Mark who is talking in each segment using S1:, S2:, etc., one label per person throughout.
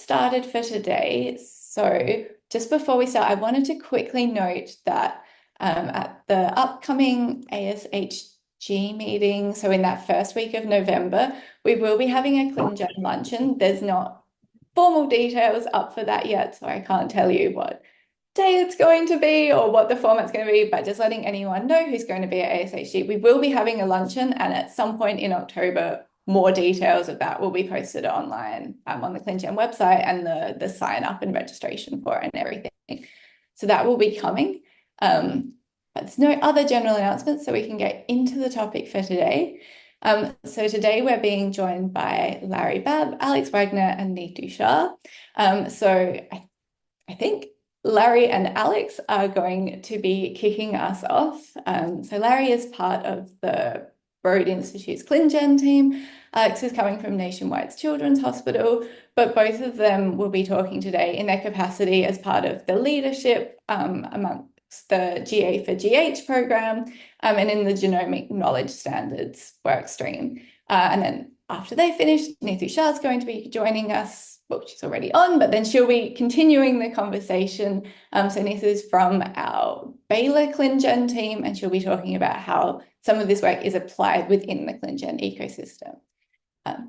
S1: started for today. So just before we start, I wanted to quickly note that at the upcoming ASHG meeting, so in that first week of November, we will be having a ClinGen luncheon. There's not formal details up for that yet, so I can't tell you what day it's going to be or what the format's going to be, but just letting anyone know who's going to be at ASHG. We will be having a luncheon, and at some point in October, more details of that will be posted online on the ClinGen website, and the sign up and registration for it and everything. So that will be coming. But there's no other general announcements, so we can get into the topic for today. So today we're being joined by Larry Babb, Alex Wagner, and Neetu Shah. So I think Larry and Alex are going to be kicking us off. So Larry is part of the Broad Institute's ClinGen team. Alex is coming from Nationwide's Children's Hospital, but both of them will be talking today in their capacity as part of the leadership amongst the GA4GH program and in the Genomic Knowledge Standards workstream. And then after they finish, Neetu Shah is going to be joining us. Well, she's already on, but then she'll be continuing the conversation. So Neetu is from our Baylor ClinGen team, and she'll be talking about how some of this work is applied within the ClinGen ecosystem.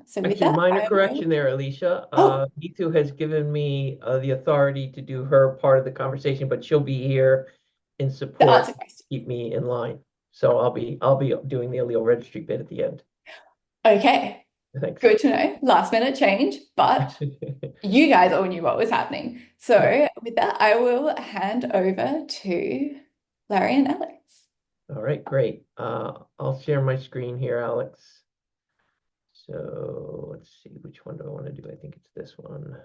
S1: So with
S2: Actually,
S1: that,
S2: minor correction there, Alicia.
S1: Oh,
S2: Neetu has given me the authority to do her part of the conversation, but she'll be here in
S1: the
S2: support
S1: answer
S2: to
S1: question.
S2: keep me in line. So I'll be doing the allele registry bit at the end.
S1: Okay,
S2: Thanks.
S1: good to know. Last minute change, but you guys all knew what was happening. So with that, I will hand over to Larry and Alex.
S2: All right, great. I'll share my screen here, Alex. So let's see, which one do I want to do? I think it's this one.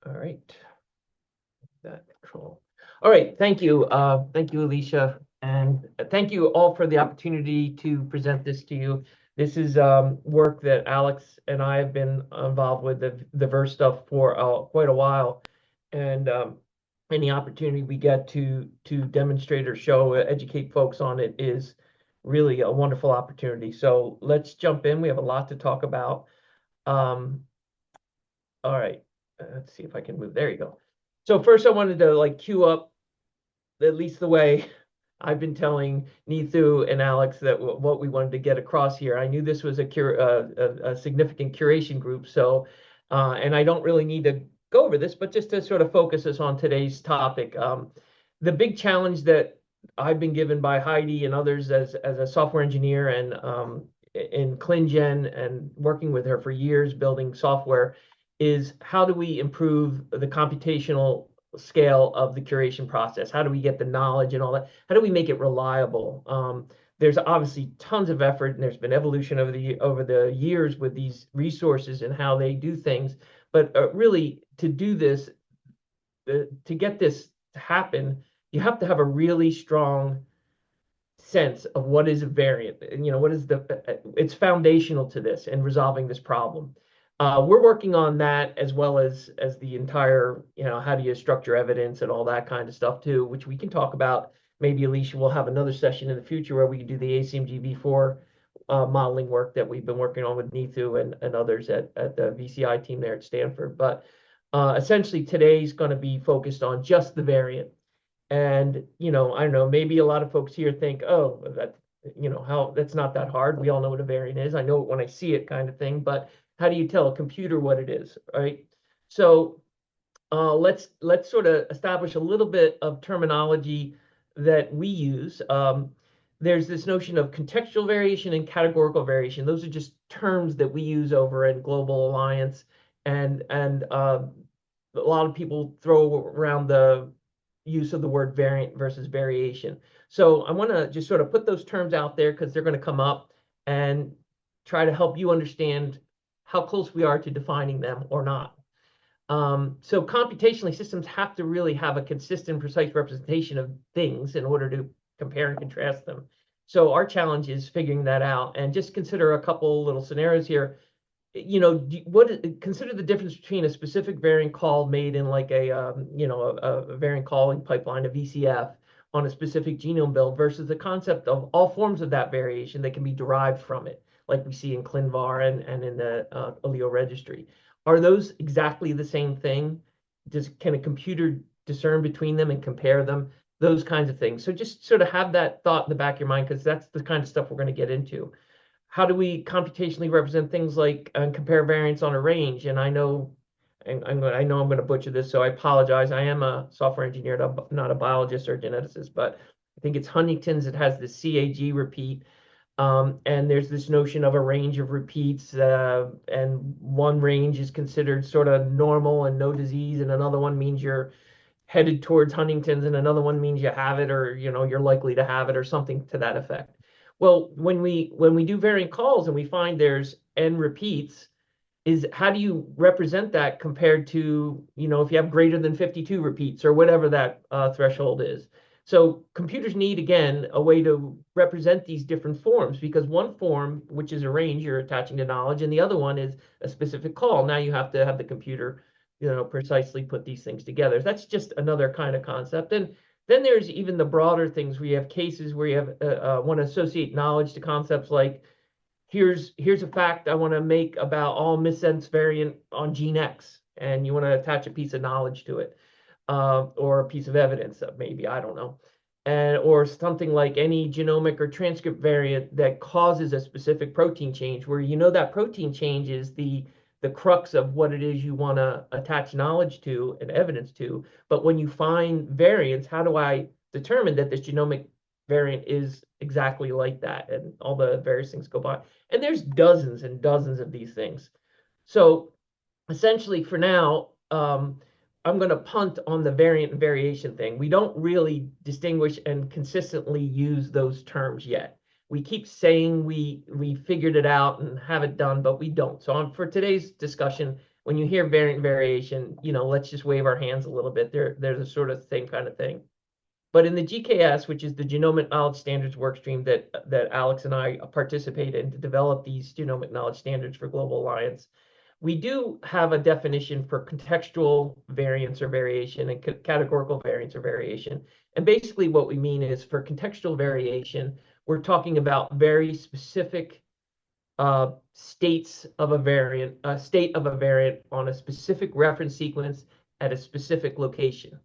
S2: All right. That control. All right, thank you. Thank you, Alicia. And thank you all for the opportunity to present this to you. This is work that Alex and I have been involved with the VRS stuff for quite a while. And any opportunity we get to demonstrate or show, educate folks on it is really a wonderful opportunity. So let's jump in. We have a lot to talk about. All right, let's see if I can move. There you go. So first I wanted to like cue up at least the way I've been telling Neetu and Alex that what we wanted to get across here. I knew this was a significant curation group. So, and I don't really need to go over this, but just to sort of focus us on today's topic. The big challenge that I've been given by Heidi and others as a software engineer and in ClinGen and working with her for years building software is how do we improve the computational scale of the curation process? How do we get the knowledge and all that? How do we make it reliable? There's obviously tons of effort, and there's been evolution over the years with these resources and how they do things. But really, to do this, to get this to happen, you have to have a really strong sense of what is a variant. You know, what is it's foundational to this and resolving this problem. We're working on that as well as the entire, you know, how do you structure evidence and all that kind of stuff too, which we can talk about. Maybe Alicia will have another session in the future where we can do the ACMG-V4 modeling work that we've been working on with Neetu and others at the VCI team there at Stanford. But essentially today's going to be focused on just the variant. And, you know, I don't know, maybe a lot of folks here think, oh, that, you know, that's not that hard. We all know what a variant is. I know it when I see it kind of thing, but how do you tell a computer what it is, right? So let's sort of establish a little bit of terminology that we use. There's this notion of contextual variation and categorical variation. Those are just terms that we use over in Global Alliance, and a lot of people throw around the use of the word variant versus variation. So I want to just sort of put those terms out there because they're going to come up and try to help you understand how close we are to defining them or not. So computationally, systems have to really have a consistent, precise representation of things in order to compare and contrast them. So our challenge is figuring that out, and just consider a couple little scenarios here. You know, consider the difference between a specific variant call made in like a you know, a variant calling pipeline, a VCF, on a specific genome build versus the concept of all forms of that variation that can be derived from it, like we see in ClinVar and in the allele registry. Are those exactly the same thing? Can a computer discern between them and compare them? Those kinds of things. So just sort of have that thought in the back of your mind, because that's the kind of stuff we're going to get into. How do we computationally represent things like compare variance on a range? And I know, I know I'm going to butcher this, so I apologize. I am a software engineer, not a biologist or geneticist, but I think it's Huntington's. It has the CAG repeat. And there's this notion of a range of repeats, and one range is considered sort of normal and no disease, and another one means you're headed towards Huntington's, and another one means you have it, or you're likely to have it, or something to that effect. Well, when we do variant calls and we find there's n repeats, is how do you represent that compared to, if you have greater than 52 repeats or whatever that threshold is. So computers need, again, a way to represent these different forms, because one form, which is a range you're attaching to knowledge, and the other one is a specific call. Now you have to have the computer, precisely put these things together. That's just another kind of concept. And then there's even the broader things where you have cases where you have want to associate knowledge to concepts like, here's a fact I want to make about all missense variant on gene X, and you want to attach a piece of knowledge to it, or a piece of evidence, maybe, I don't know, and or something like any genomic or transcript variant that causes a specific protein change, where that protein change is the crux of what it is you want to attach knowledge to and evidence to. But when you find variants, how do I determine that this genomic variant is exactly like that, and all the various things go by. And there's dozens and dozens of these things. So essentially, for now, I'm going to punt on the variant and variation thing. We don't really distinguish and consistently use those terms yet. We keep saying we figured it out and have it done, but we don't. So for today's discussion, when you hear variant and variation, let's just wave our hands a little bit. They're the sort of same kind of thing. But in the GKS, which is the Genomic Knowledge Standards workstream that Alex and I participate in to develop these genomic knowledge standards for Global Alliance, we do have a definition for contextual variance or variation and categorical variance or variation. And basically what we mean is, for contextual variation, we're talking about very specific states of a variant, a state of a variant on a specific reference sequence at a specific location.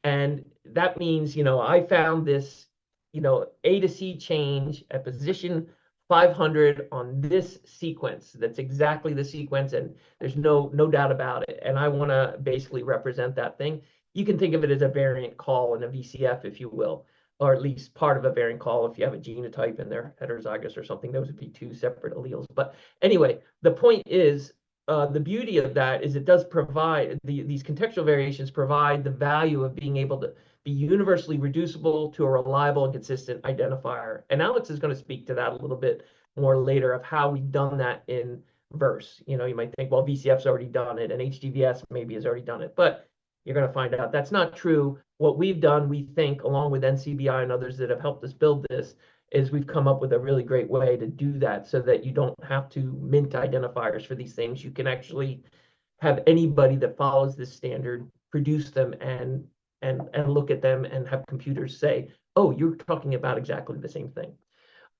S2: And that means, I found this, A to C change at position 500 on this sequence. That's exactly the sequence, and there's no doubt about it. And I want to basically represent that thing. You can think of it as a variant call in a VCF, if you will, or at least part of a variant call if you have a genotype and they're heterozygous or something. Those would be two separate alleles. But anyway, the point is, the beauty of that is it does provide, these contextual variations provide the value of being able to be universally reducible to a reliable and consistent identifier. And Alex is going to speak to that a little bit more later, of how we've done that in verse. You might think, well, VCF's already done it and HDVS maybe has already done it, but you're going to find out that's not true. What we've done, we think, along with NCBI and others that have helped us build this, is we've come up with a really great way to do that, so that you don't have to mint identifiers for these things. You can actually have anybody that follows this standard produce them and look at them and have computers say, oh, you're talking about exactly the same thing.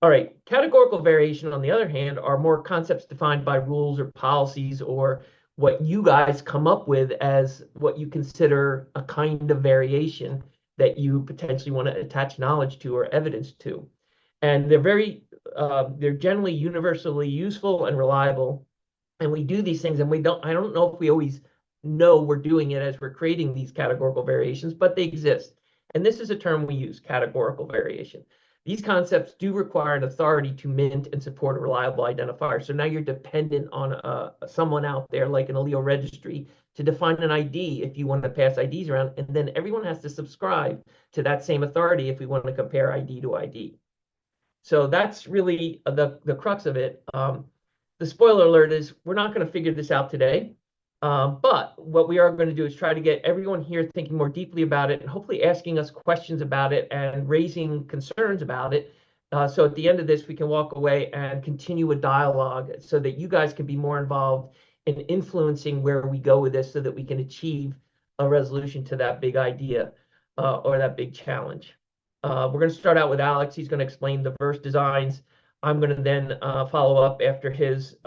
S2: All right, categorical variation, on the other hand, are more concepts defined by rules or policies, or what you guys come up with as what you consider a kind of variation that you potentially want to attach knowledge to or evidence to. And they're generally universally useful and reliable. And we do these things, and I don't know if we always know we're doing it as we're creating these categorical variations, but they exist. And this is a term we use, categorical variation. These concepts do require an authority to mint and support a reliable identifier. So now you're dependent on someone out there, like an allele registry, to define an ID if you want to pass IDs around. And then everyone has to subscribe to that same authority if we want to compare ID to ID. So that's really the crux of it. The spoiler alert is we're not going to figure this out today. But what we are going to do is try to get everyone here thinking more deeply about it, and hopefully asking us questions about it and raising concerns about it. So at the end of this, we can walk away and continue a dialogue, so that you guys can be more involved in influencing where we go with this, so that we can achieve a resolution to that big idea, or that big challenge. We're going to start out with Alex. He's going to explain the verse designs. I'm going to then follow up after his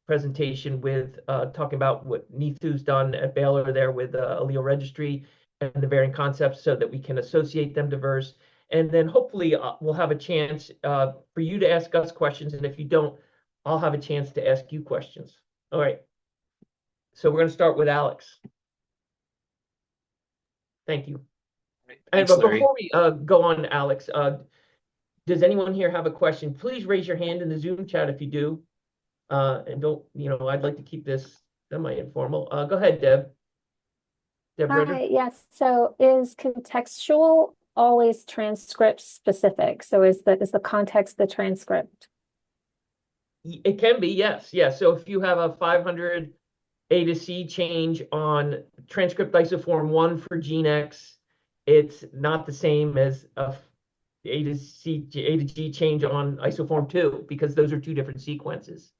S2: presentation with talking about what Neethu's done at Baylor there with allele registry and the variant concepts so that we can associate them diverse. And then hopefully we'll have a chance for you to ask us questions. And if you don't, I'll have a chance to ask you questions. All right. So we're going to start with Alex. Thank you.
S3: Thanks,
S2: But
S3: Larry.
S2: before we go on, Alex, does anyone here have a question? Please raise your hand in the Zoom chat if you do. And don't, I'd like to keep this semi-informal. Go ahead, Deb. Deb Ritter.
S4: Hi, yes. So is contextual always transcript specific? So is the context the transcript?
S2: It can be, yes. Yes. So if you have a 500 A to C change on transcript isoform 1 for gene X, it's not the same as a A to G change on isoform 2 because those are two different sequences.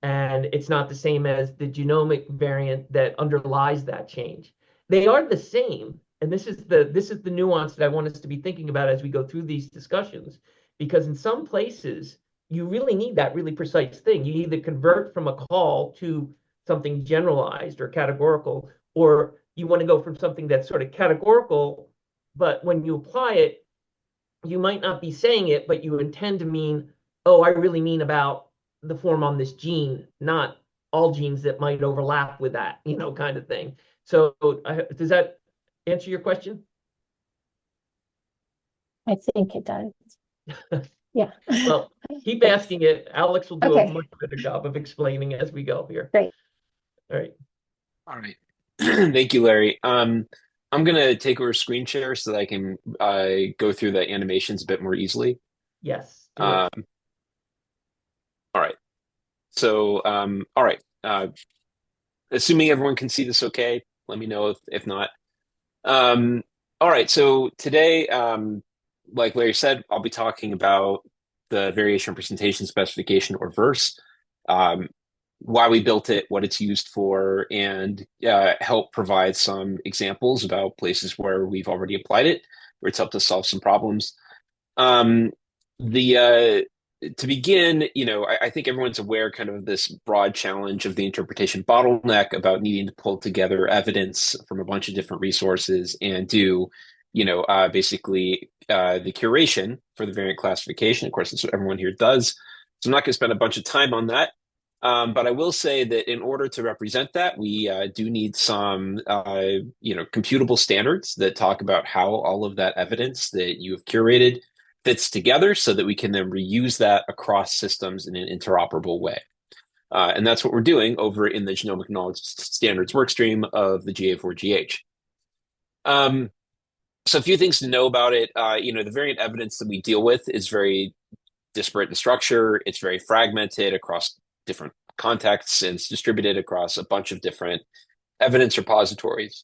S2: And it's not the same as the genomic variant that underlies that change. They are the same, and this is the nuance that I want us to be thinking about as we go through these discussions, because in some places you really need that really precise thing. You either convert from a call to something generalized or categorical, or you want to go from something that's sort of categorical, but when you apply it, you might not be saying it, but you intend to mean, oh, I really mean about the form on this gene, not all genes that might overlap with that, kind of thing. So does that answer your question?
S4: I think it does. Yeah.
S2: Well, keep asking it. Alex will do
S4: Okay.
S2: a much better job of explaining as we go here.
S4: Great.
S2: All right.
S3: All right. Thank you, Larry. I'm going to take over screen share so that I can go through the animations a bit more easily.
S2: Yes. Do it.
S3: All right. So, all right. Assuming everyone can see this okay, let me know if not. All right. So today, like Larry said, I'll be talking about the variation representation specification, or VRS, why we built it, what it's used for, and help provide some examples about places where we've already applied it, where it's helped us solve some problems. To begin, I think everyone's aware kind of this broad challenge of the interpretation bottleneck about needing to pull together evidence from a bunch of different resources and do, basically the curation for the variant classification. Of course, that's what everyone here does. So I'm not going to spend a bunch of time on that. But I will say that in order to represent that, we do need some, computable standards that talk about how all of that evidence that you have curated fits together so that we can then reuse that across systems in an interoperable way. And that's what we're doing over in the Genomic Knowledge Standards workstream of the GA4GH. So a few things to know about it. The variant evidence that we deal with is very disparate in structure. It's very fragmented across different contexts, and it's distributed across a bunch of different evidence repositories.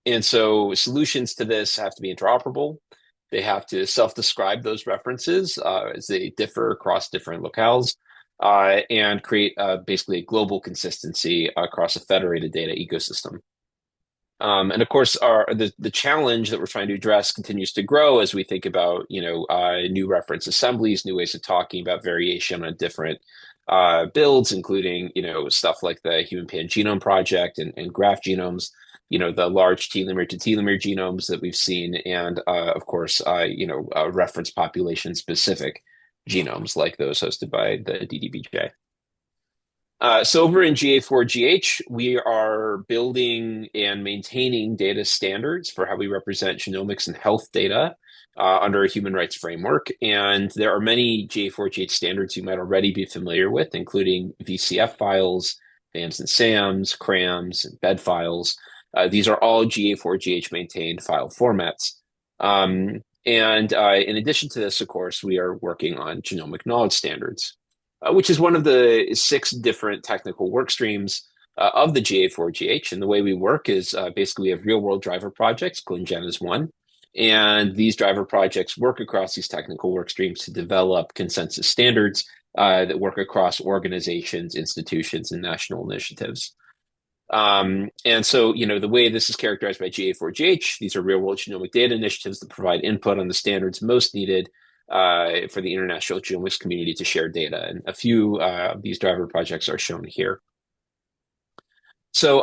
S3: And so solutions to this have to be interoperable. They have to self-describe those references as they differ across different locales, and create basically a global consistency across a federated data ecosystem. And of course, the challenge that we're trying to address continues to grow as we think about new reference assemblies, new ways of talking about variation on different builds, including stuff like the Human Pangenome Project and graph genomes, the large telomere to telomere genomes that we've seen, and of course, reference population specific genomes like those hosted by the DDBJ. So over in GA4GH, we are building and maintaining data standards for how we represent genomics and health data under a human rights framework. And there are many GA4GH standards you might already be familiar with, including VCF files, FAMs and SAMs, CRAMs, and BED files. These are all GA4GH maintained file formats. And in addition to this, of course, we are working on genomic knowledge standards, which is one of the 6 different technical work streams of the GA4GH. And the way we work is basically we have real world driver projects. ClinGen is one. And these driver projects work across these technical work streams to develop consensus standards that work across organizations, institutions, and national initiatives. And so, the way this is characterized by GA4GH, these are real world genomic data initiatives that provide input on the standards most needed for the international genomics community to share data. And a few of these driver projects are shown here. So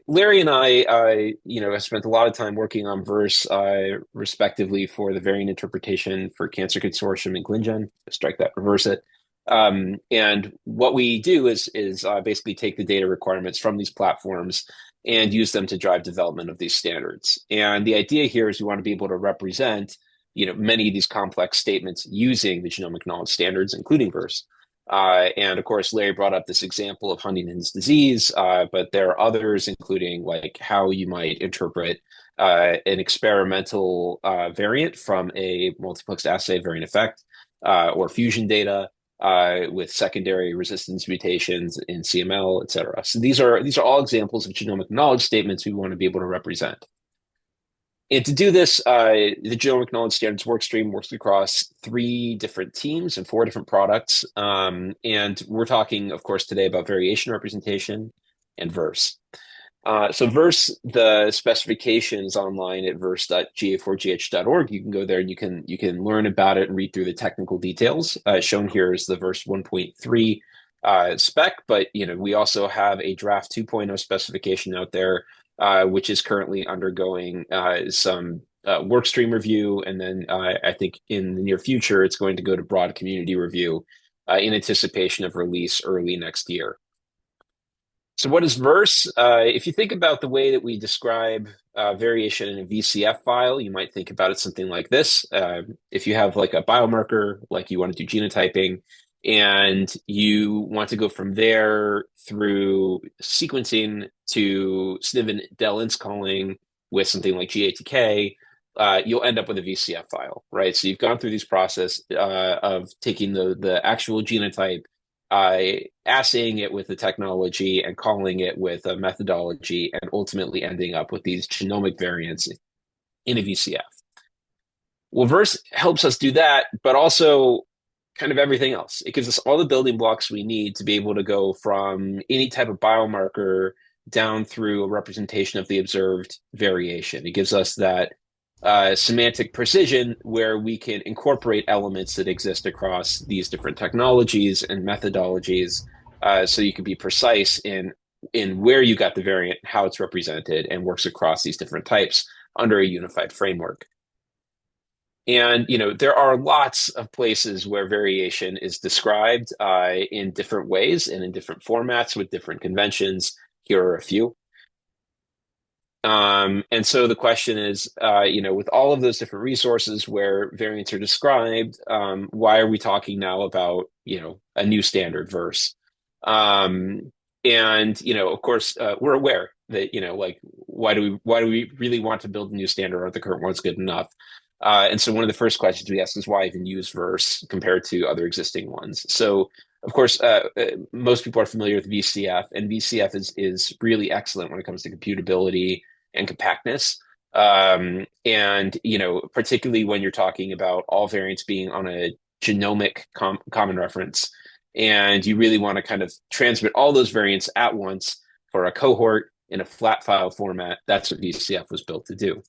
S3: Larry and I, have spent a lot of time working on VRS, respectively, for the variant interpretation for Cancer Consortium and ClinGen. Strike that, reverse it. And what we do is basically take the data requirements from these platforms and use them to drive development of these standards. And the idea here is we want to be able to represent, many of these complex statements using the genomic knowledge standards, including VRS. And of course, Larry brought up this example of Huntington's disease, but there are others, including like how you might interpret an experimental variant from a multiplexed assay variant effect, or fusion data with secondary resistance mutations in CML, et cetera. So these are all examples of genomic knowledge statements we want to be able to represent. And to do this, the Genomic Knowledge Standards Workstream works across 3 different teams and 4 different products. And we're talking, of course, today about variation representation and VRS. So VRS, the specification is online at verse.ga4gh.org. You can go there and you can learn about it and read through the technical details. Shown here is the VRS 1.3 spec, but we also have a draft 2.0 specification out there, which is currently undergoing some work stream review. And then I think in the near future, it's going to go to broad community review in anticipation of release early next year. So what is VRS? If you think about the way that we describe variation in a VCF file, you might think about it something like this. If you have like a biomarker, like you want to do genotyping, and you want to go from there through sequencing to SNV and DEL-INS calling with something like GA4GH, you'll end up with a VCF file, right? So you've gone through this process of taking the actual genotype, assaying it with the technology and calling it with a methodology, and ultimately ending up with these genomic variants in a VCF. Well, VRS helps us do that, but also kind of everything else. It gives us all the building blocks we need to be able to go from any type of biomarker down through a representation of the observed variation. It gives us that semantic precision where we can incorporate elements that exist across these different technologies and methodologies, so you can be precise in where you got the variant, how it's represented, and works across these different types under a unified framework. And there are lots of places where variation is described in different ways and in different formats with different conventions. Here are a few. And so the question is, with all of those different resources where variants are described, why are we talking now about, a new standard VRS? And, of course, we're aware that, why do we really want to build a new standard? Aren't the current ones good enough? And so one of the first questions we ask is why even use VRS compared to other existing ones? So, of course, most people are familiar with VCF, and VCF is really excellent when it comes to computability and compactness. And, particularly when you're talking about all variants being on a genomic common reference, and you really want to kind of transmit all those variants at once for a cohort in a flat file format. That's what VCF was built to do.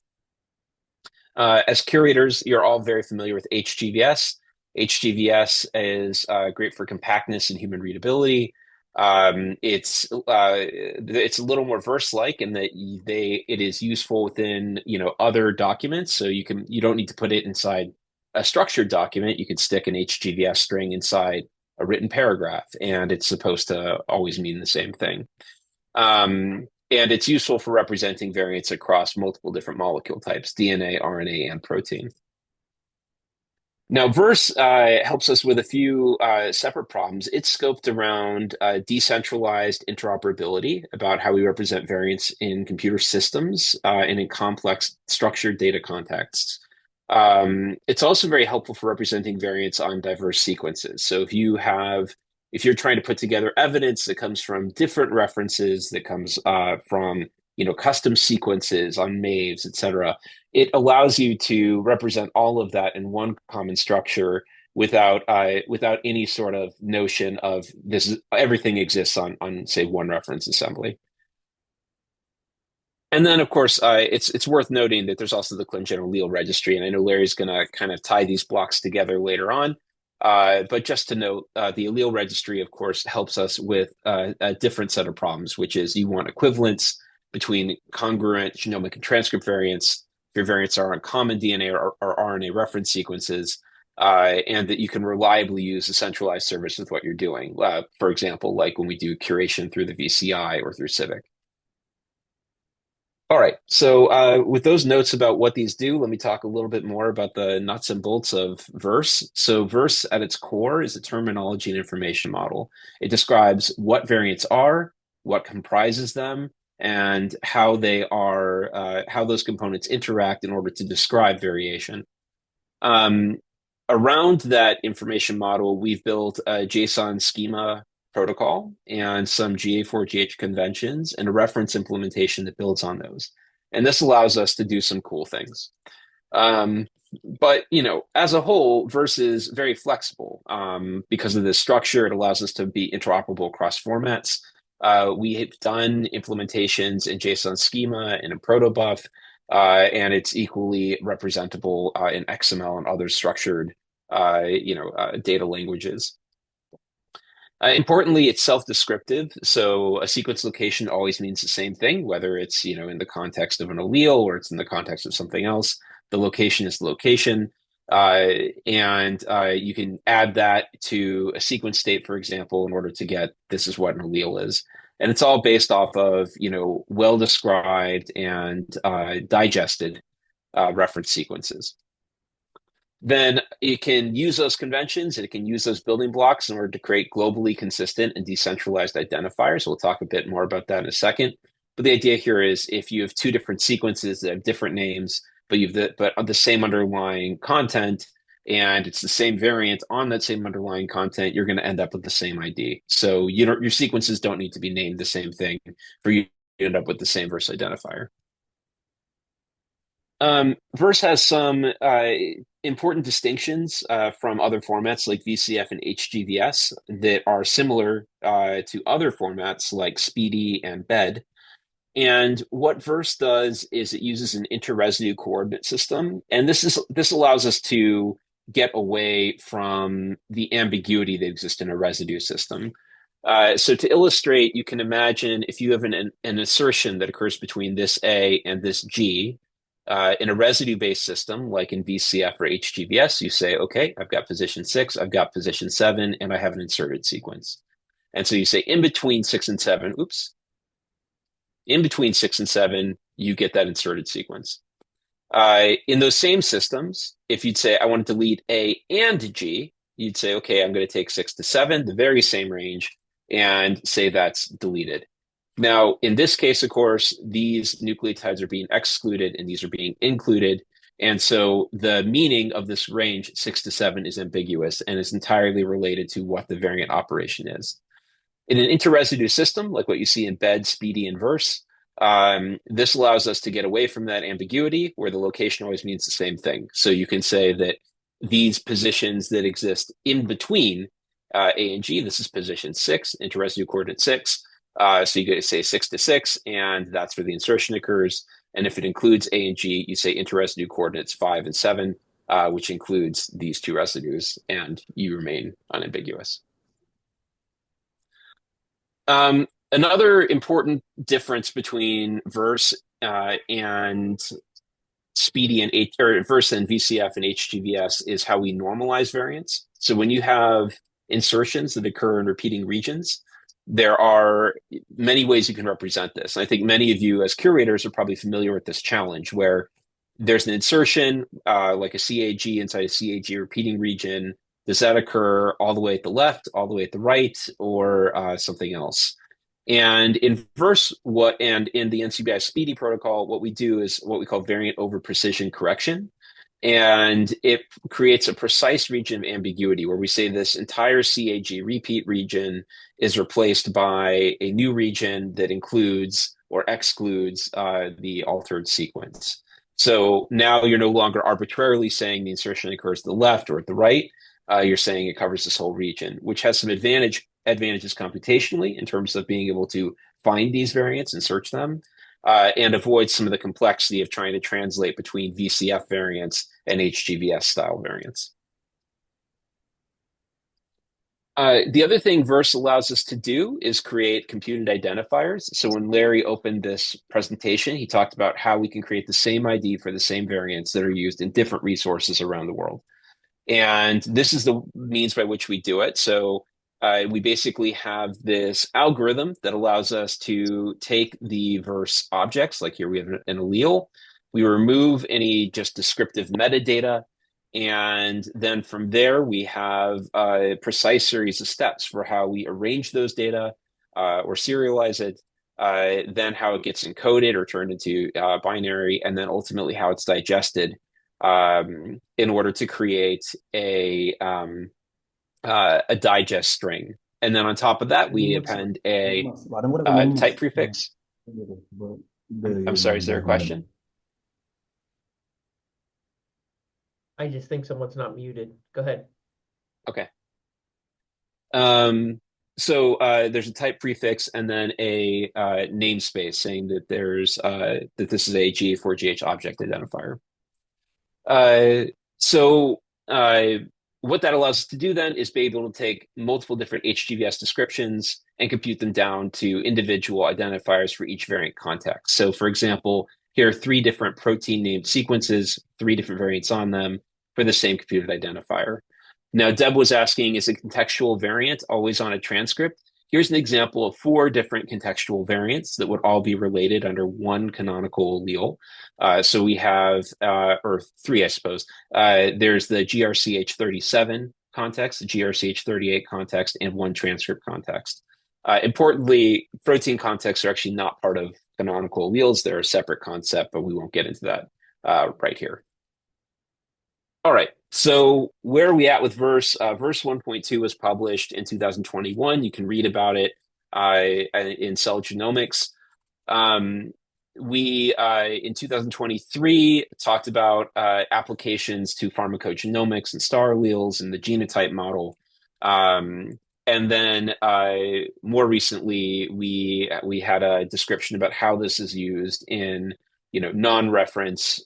S3: As curators, you're all very familiar with HGVS. HGVS is great for compactness and human readability. It's a little more VRS-like in that it is useful within other documents. So you don't need to put it inside a structured document. You can stick an HGVS string inside a written paragraph, and it's supposed to always mean the same thing. And it's useful for representing variants across multiple different molecule types: DNA, RNA, and protein. Now, VRS helps us with a few separate problems. It's scoped around decentralized interoperability, about how we represent variants in computer systems and in complex structured data contexts. It's also very helpful for representing variants on diverse sequences. So if you're trying to put together evidence that comes from different references, that comes from custom sequences on MAVES, et cetera, it allows you to represent all of that in one common structure without any sort of notion of everything exists on say one reference assembly. And then, of course, it's worth noting that there's also the ClinGen allele registry, and I know Larry's going to kind of tie these blocks together later on. But just to note, the allele registry, of course, helps us with a different set of problems, which is you want equivalence between congruent genomic and transcript variants. If your variants are on common DNA or RNA reference sequences, and that you can reliably use a centralized service with what you're doing. For example, like when we do curation through the VCI or through Civic. All right, so with those notes about what these do, let me talk a little bit more about the nuts and bolts of VRS. So VRS at its core is a terminology and information model. It describes what variants are, what comprises them, and how they are, how those components interact in order to describe variation. Around that information model, we've built a JSON schema protocol and some GA4GH conventions and a reference implementation that builds on those. And this allows us to do some cool things. But, you know, as a whole, VRS is very flexible. Because of this structure, it allows us to be interoperable across formats. We have done implementations in JSON schema and in protobuf, and it's equally representable in XML and other structured, data languages. Importantly, it's self-descriptive, so a sequence location always means the same thing, whether it's in the context of an allele or it's in the context of something else. The location is the location, and you can add that to a sequence state, for example, in order to get this is what an allele is. And it's all based off of well-described and digested reference sequences. Then it can use those conventions and it can use those building blocks in order to create globally consistent and decentralized identifiers. We'll talk a bit more about that in a second. But the idea here is if you have two different sequences that have different names, but the same underlying content, and it's the same variant on that same underlying content, you're going to end up with the same ID. So your sequences don't need to be named the same thing for you to end up with the same VRS identifier. VRS has some important distinctions from other formats like VCF and HGVS that are similar to other formats like SPEEDY and BED. And what VRS does is it uses an interresidue coordinate system, and this allows us to get away from the ambiguity that exists in a residue system. So to illustrate, you can imagine if you have an assertion that occurs between this A and this G. In a residue-based system, like in VCF or HGVS, you say, okay, I've got position 6, I've got position 7, and I have an inserted sequence. And so you say in between 6 and 7, in between 6 and 7, you get that inserted sequence. In those same systems, if you'd say, I want to delete A and G, you'd say, okay, I'm going to take 6 to 7, the very same range, and say that's deleted. Now, in this case, of course, these nucleotides are being excluded and these are being included. And so the meaning of this range 6 to 7 is ambiguous and is entirely related to what the variant operation is. In an interresidue system, like what you see in BED, SPEEDY, and VRS, this allows us to get away from that ambiguity where the location always means the same thing. So you can say that these positions that exist in between A and G, this is position 6, interresidue coordinate 6. So you say 6 to 6, and that's where the insertion occurs. And if it includes A and G, you say interresidue coordinates 5 and 7, which includes these two residues, and you remain unambiguous. Another important difference between VRS and SPEEDY and VRS and VCF and HGVS is how we normalize variants. So when you have insertions that occur in repeating regions, there are many ways you can represent this. And I think many of you as curators are probably familiar with this challenge where there's an insertion like a CAG inside a CAG repeating region. Does that occur all the way at the left, all the way at the right, or something else? And in VRS, and in the NCBI SPEEDY protocol, what we do is what we call variant over precision correction. And it creates a precise region of ambiguity where we say this entire CAG repeat region is replaced by a new region that includes or excludes the altered sequence. So now you're no longer arbitrarily saying the insertion occurs to the left or at the right. You're saying it covers this whole region, which has some advantages computationally in terms of being able to find these variants and search them. and avoid some of the complexity of trying to translate between VCF variants and HGVS style variants. The other thing VERSE allows us to do is create computed identifiers. So when Larry opened this presentation, he talked about how we can create the same ID for the same variants that are used in different resources around the world. And this is the means by which we do it. So we basically have this algorithm that allows us to take the verse objects, like here we have an allele, we remove any just descriptive metadata, and then from there we have a precise series of steps for how we arrange those data or serialize it, then how it gets encoded or turned into binary, and then ultimately how it's digested in order to create a digest string. And then on top of that, we append a type prefix. I'm sorry, is there a question?
S2: I just think someone's not muted. Go ahead.
S3: Okay. So there's a type prefix and then a namespace saying that there's that this is a GA4GH object identifier. So what that allows us to do then is be able to take multiple different HGVS descriptions and compute them down to individual identifiers for each variant context. So for example, here are 3 different protein named sequences, 3 different variants on them for the same computed identifier. Now, Deb was asking, is a contextual variant always on a transcript? Here's an example of 4 different contextual variants that would all be related under one canonical allele. So we have, or 3, I suppose. There's the GRCH37 context, the GRCH38 context, and 1 transcript context. Importantly, protein contexts are actually not part of canonical alleles. They're a separate concept, but we won't get into that right here. All right, so where are we at with VERSE? VERSE 1.2 was published in 2021. You can read about it in Cell Genomics. We, in 2023, talked about applications to pharmacogenomics and star alleles and the genotype model. And then more recently, we had a description about how this is used in non-reference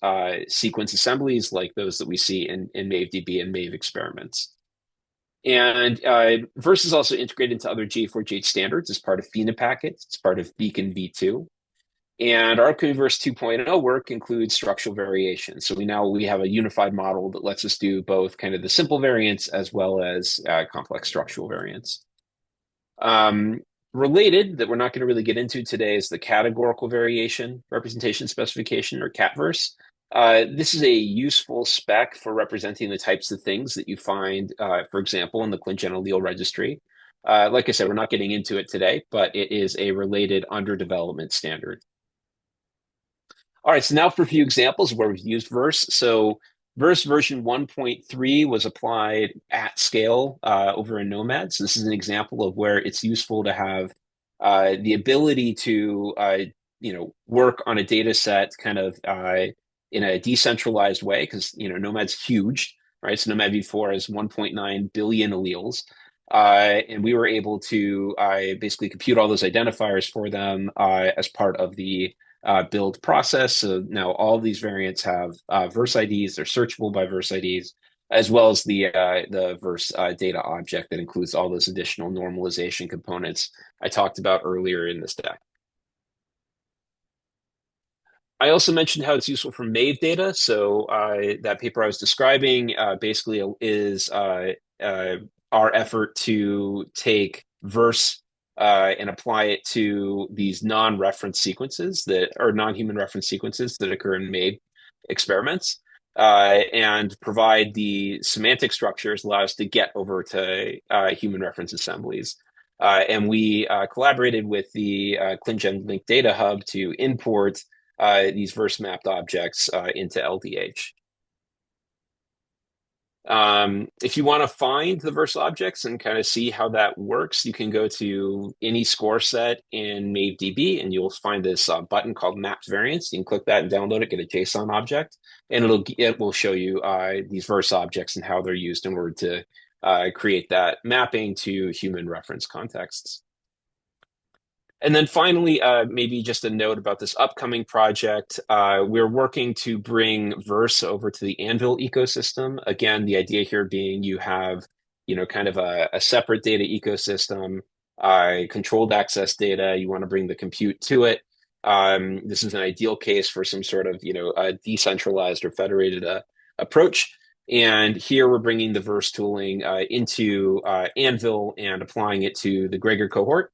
S3: sequence assemblies like those that we see in MAVEDB and MAVE experiments. And VERSE is also integrated into other GA4GH standards as part of Phenopacket. It's part of Beacon v2. And our VERSE 2.0 work includes structural variation. So we have a unified model that lets us do both kind of the simple variants as well as complex structural variants. Related, that we're not going to really get into today, is the categorical variation representation specification, or CATVERSE. This is a useful spec for representing the types of things that you find, for example, in the ClinGen allele registry. Like I said, we're not getting into it today, but it is a related under development standard. All right, so now for a few examples where we've used VERSE. So VERSE version 1.3 was applied at scale over in Nomad. So this is an example of where it's useful to have the ability to work on a data set kind of in a decentralized way, because Nomad's huge, right? So Nomad v4 has 1.9 billion alleles. And we were able to basically compute all those identifiers for them as part of the build process. So now all these variants have VERSE IDs. They're searchable by VERSE IDs, as well as the VERSE data object that includes all those additional normalization components I talked about earlier in this deck. I also mentioned how it's useful for MAVE data. So that paper I was describing basically is our effort to take VERSE and apply it to these non-reference sequences that are non-human reference sequences that occur in MAVE experiments, and provide the semantic structures allow us to get over to human reference assemblies. And we collaborated with the ClinGen Link Data Hub to import these VERSE mapped objects into LDH. If you want to find the VERSE objects and kind of see how that works, you can go to any score set in MAVEDB and you'll find this button called Mapped Variants. You can click that and download it, get a JSON object, and it will show you these VERSE objects and how they're used in order to create that mapping to human reference contexts. And then finally, maybe just a note about this upcoming project. We're working to bring Verse over to the Anvil ecosystem. Again, the idea here being you have, kind of a separate data ecosystem, controlled access data. You want to bring the compute to it. This is an ideal case for some sort of, a decentralized or federated approach. And here we're bringing the Verse tooling into Anvil and applying it to the Gregor cohort.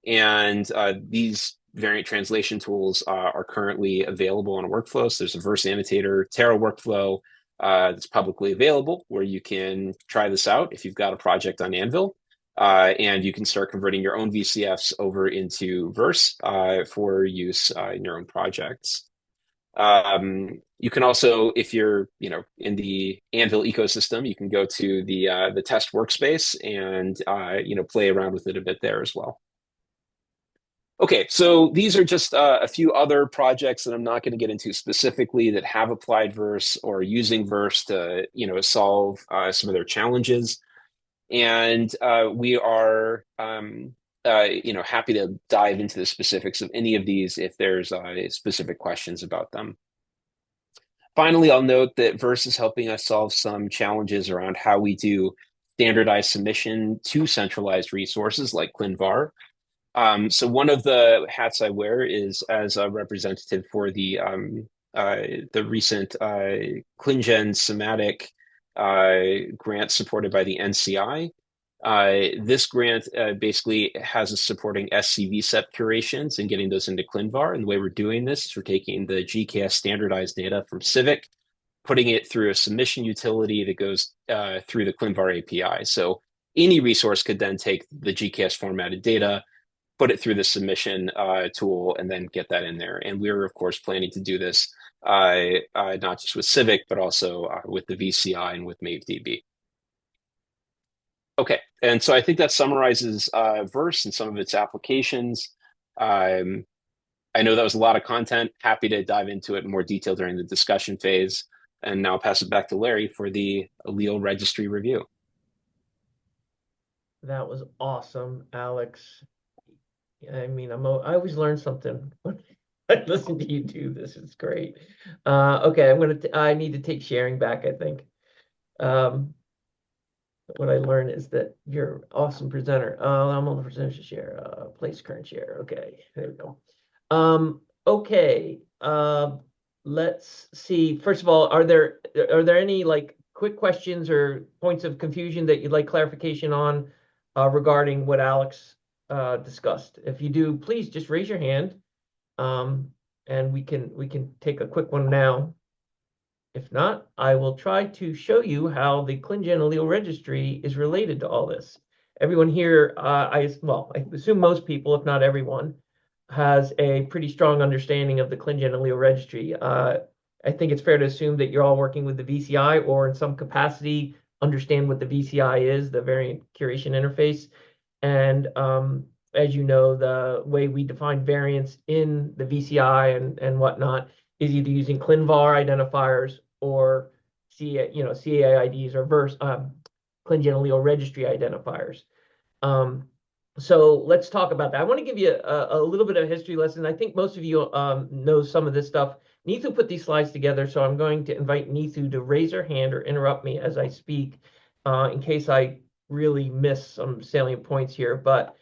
S3: And these variant translation tools are currently available on workflows. So there's a Verse annotator Terra workflow that's publicly available where you can try this out if you've got a project on Anvil. And you can start converting your own VCFs over into Verse for use in your own projects. You can also, if you're, in the Anvil ecosystem, you can go to the test workspace and, play around with it a bit there as well. Okay, so these are just a few other projects that I'm not going to get into specifically that have applied Verse or using Verse to, solve some of their challenges. And we are, happy to dive into the specifics of any of these if there's specific questions about them. Finally, I'll note that Verse is helping us solve some challenges around how we do standardized submission to centralized resources like ClinVar. So one of the hats I wear is as a representative for the recent ClinGen somatic grant supported by the NCI. This grant basically has us supporting SCV set curations and getting those into ClinVar. And the way we're doing this is we're taking the GKS standardized data from Civic, putting it through a submission utility that goes through the ClinVar API. So any resource could then take the GKS formatted data, put it through the submission tool, and then get that in there. And we're, of course, planning to do this not just with Civic, but also with the VCI and with MaveDB. Okay, and so I think that summarizes Verse and some of its applications. I know that was a lot of content. Happy to dive into it in more detail during the discussion phase. And now I'll pass it back to Larry for the allele registry review.
S2: That was awesome, Alex. I mean, I always learn something when I listen to you do this. It's great. Okay, I need to take sharing back, I think. What I learned is that you're an awesome presenter. I'm on the percentage share, place current share. Okay, there we go. Okay, let's see. First of all, are there any like quick questions or points of confusion that you'd like clarification on regarding what Alex discussed? If you do, please just raise your hand, and we can take a quick one now. If not, I will try to show you how the ClinGen allele registry is related to all this. Everyone here, I assume most people, if not everyone, has a pretty strong understanding of the ClinGen allele registry. I think it's fair to assume that you're all working with the VCI or in some capacity understand what the VCI is, the variant curation interface. And as you know, the way we define variants in the VCI and whatnot is either using ClinVar identifiers or CAIDs or Verse ClinGen allele registry identifiers. So let's talk about that. I want to give you a little bit of a history lesson. I think most of you know some of this stuff. Neethu put these slides together, so I'm going to invite Neethu to raise her hand or interrupt me as I speak in case I really miss some salient points here. But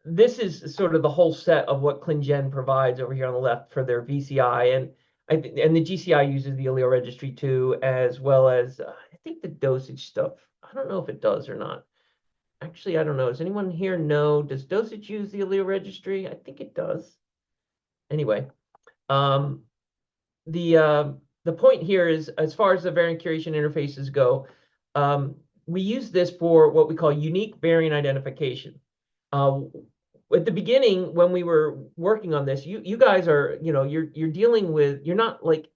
S2: this is sort of the whole set of what ClinGen provides over here on the left for their VCI, and the GCI uses the allele registry too, as well as I think the dosage stuff. I don't know if it does or not. Actually, I don't know. Does anyone here know? Does dosage use the allele registry? I think it does. Anyway, the point here is, as far as the variant curation interfaces go, we use this for what we call unique variant identification. At the beginning, when we were working on this, you guys are, you're dealing with, you're not like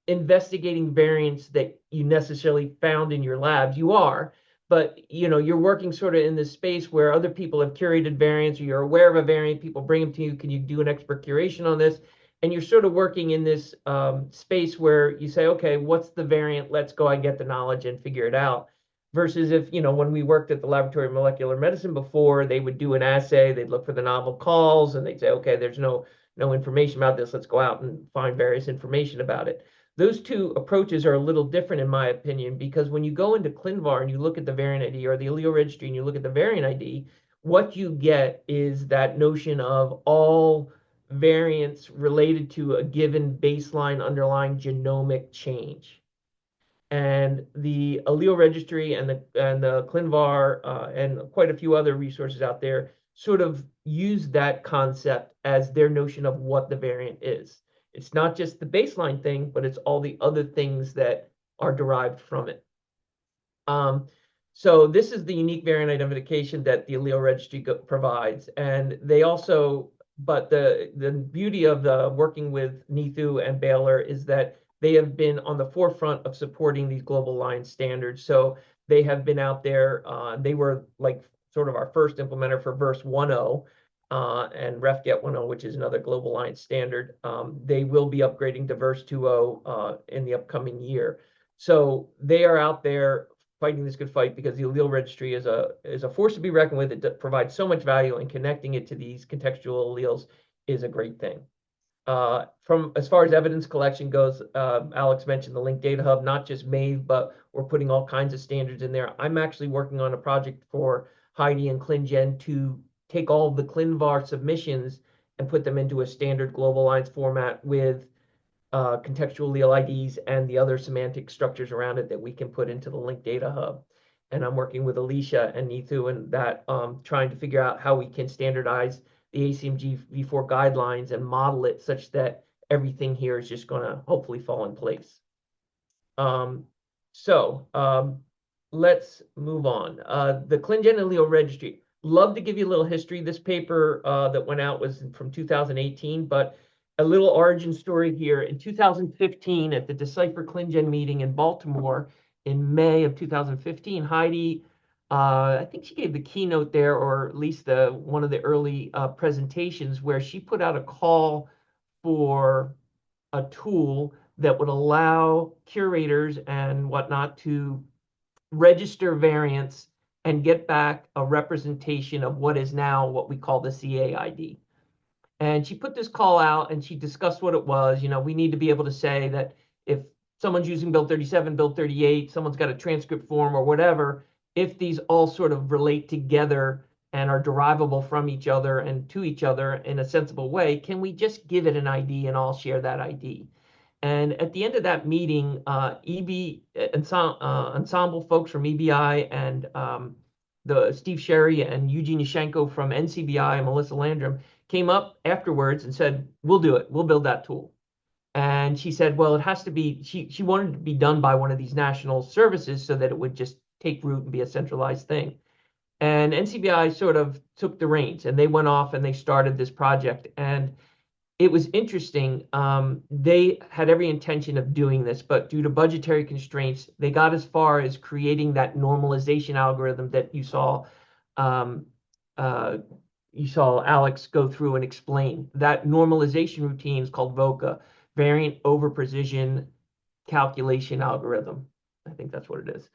S2: investigating variants that you necessarily found in your labs. You are, but you're working sort of in this space where other people have curated variants, or you're aware of a variant, people bring them to you. Can you do an expert curation on this? And you're sort of working in this space where you say, okay, what's the variant? Let's go and get the knowledge and figure it out. Versus if, when we worked at the laboratory of molecular medicine before, they would do an assay, they'd look for the novel calls, and they'd say, okay, there's no information about this. Let's go out and find various information about it. Those two approaches are a little different, in my opinion, because when you go into ClinVar and you look at the variant ID or the allele registry and you look at the variant ID, what you get is that notion of all variants related to a given baseline underlying genomic change. And the allele registry and the ClinVar and quite a few other resources out there sort of use that concept as their notion of what the variant is. It's not just the baseline thing, but it's all the other things that are derived from it. So this is the unique variant identification that the allele registry provides. And they also, but the beauty of the working with NITHU and Baylor is that they have been on the forefront of supporting these global alliance standards. So they have been out there. They were like sort of our first implementer for VRS 1.0 and RefGet 1.0, which is another global alliance standard. They will be upgrading to VRS 2.0 in the upcoming year. So they are out there fighting this good fight because the allele registry is a force to be reckoned with. It provides so much value, and connecting it to these contextual alleles is a great thing. From as far as evidence collection goes, Alex mentioned the Linked Data Hub, not just MAVE, but we're putting all kinds of standards in there. I'm actually working on a project for Heidi and ClinGen to take all of the ClinVar submissions and put them into a standard global alliance format with contextual allele IDs and the other semantic structures around it that we can put into the Linked Data Hub. And I'm working with Alicia and NITHU and that, trying to figure out how we can standardize the ACMG v4 guidelines and model it such that everything here is just going to hopefully fall in place. Let's move on. The ClinGen allele registry. Love to give you a little history. This paper that went out was from 2018, but a little origin story here. In 2015, at the Decipher ClinGen meeting in Baltimore in May of 2015, Heidi, I think she gave the keynote there, or at least one of the early presentations, where she put out a call for a tool that would allow curators and whatnot to register variants and get back a representation of what is now what we call the CAID. And she put this call out and she discussed what it was. We need to be able to say that if someone's using build 37, build 38, someone's got a transcript form or whatever, if these all sort of relate together and are derivable from each other and to each other in a sensible way, can we just give it an ID and all share that ID? And at the end of that meeting, ensemble folks from EBI and the Steve Sherry and Eugene Yashenko from NCBI and Melissa Landrum came up afterwards and said, we'll do it. We'll build that tool. And she said, well, it has to be, she wanted it to be done by one of these national services so that it would just take root and be a centralized thing. And NCBI sort of took the reins and they went off and they started this project. And it was interesting. They had every intention of doing this, but due to budgetary constraints, they got as far as creating that normalization algorithm that you saw Alex go through and explain. That normalization routine is called VOCA, Variant Over Precision Calculation Algorithm. I think that's what it is,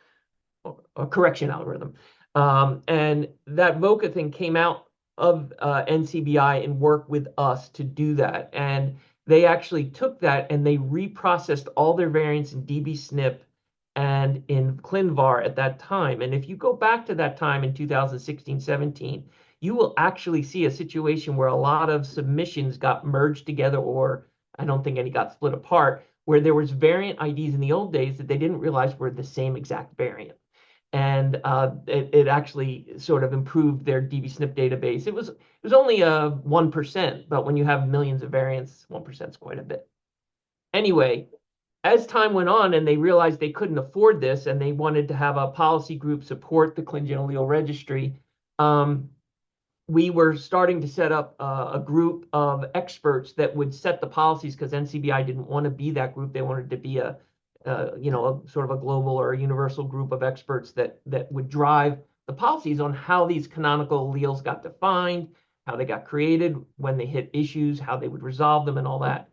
S2: or correction algorithm. And that VOCA thing came out of NCBI and worked with us to do that. And they actually took that and they reprocessed all their variants in dbSNP and in ClinVar at that time. And if you go back to that time in 2016-17, you will actually see a situation where a lot of submissions got merged together, or I don't think any got split apart, where there was variant IDs in the old days that they didn't realize were the same exact variant. And it actually sort of improved their dbSNP database. It was only 1%, but when you have millions of variants, 1% is quite a bit. Anyway, as time went on and they realized they couldn't afford this and they wanted to have a policy group support the ClinGen allele registry, we were starting to set up a group of experts that would set the policies, because NCBI didn't want to be that group. They wanted to be a sort of a global or a universal group of experts that would drive the policies on how these canonical alleles got defined, how they got created, when they hit issues, how they would resolve them, and all that.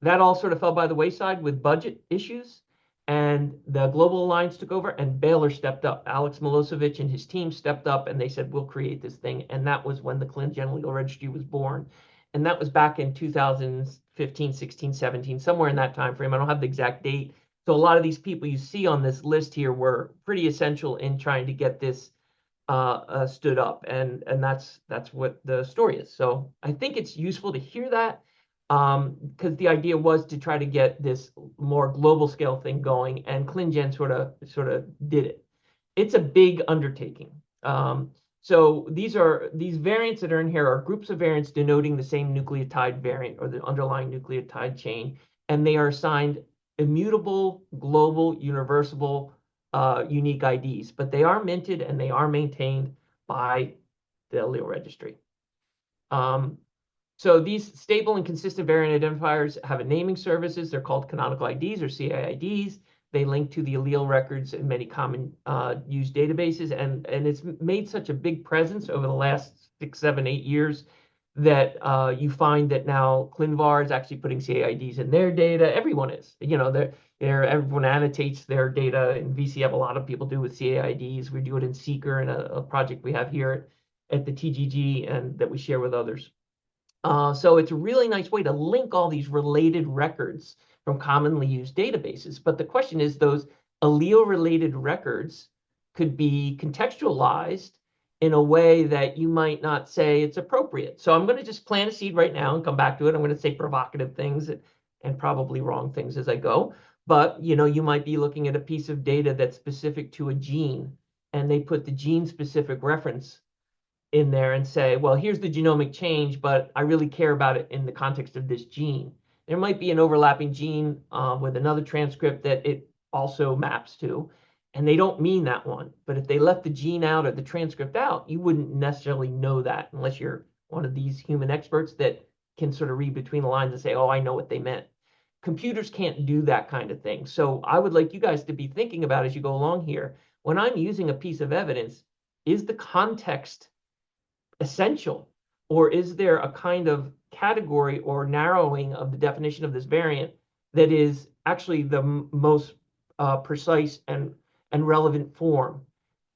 S2: That all sort of fell by the wayside with budget issues. and the Global Alliance took over, and Baylor stepped up. Alex Milosevic and his team stepped up, and they said, we'll create this thing. And that was when the ClinGen Legal Registry was born. And that was back in 2015, 16, 17, somewhere in that time frame. I don't have the exact date. So a lot of these people you see on this list here were pretty essential in trying to get this stood up. And that's what the story is. So I think it's useful to hear that, because the idea was to try to get this more global scale thing going, and ClinGen sort of did it. It's a big undertaking. So these variants that are in here are groups of variants denoting the same nucleotide variant or the underlying nucleotide chain, and they are assigned immutable, global, universal, unique IDs, but they are minted and they are maintained by the allele registry. So these stable and consistent variant identifiers have a naming services. They're called canonical IDs or CIIDs. They link to the allele records in many common used databases, and it's made such a big presence over the last 6, 7, 8 years that you find that now ClinVar is actually putting CIIDs in their data. Everyone is, everyone annotates their data in VCF. A lot of people do with CIIDs. We do it in Seeker in a project we have here at the TGG and that we share with others. So it's a really nice way to link all these related records from commonly used databases. But the question is, those allele-related records could be contextualized in a way that you might not say it's appropriate. So I'm going to just plant a seed right now and come back to it. I'm going to say provocative things and probably wrong things as I go. But you might be looking at a piece of data that's specific to a gene, and they put the gene-specific reference in there and say, well, here's the genomic change, but I really care about it in the context of this gene. There might be an overlapping gene with another transcript that it also maps to, and they don't mean that one. But if they left the gene out or the transcript out, you wouldn't necessarily know that unless you're one of these human experts that can sort of read between the lines and say, oh, I know what they meant. Computers can't do that kind of thing. So I would like you guys to be thinking about as you go along here, when I'm using a piece of evidence, is the context essential, or is there a kind of category or narrowing of the definition of this variant that is actually the most precise and relevant form?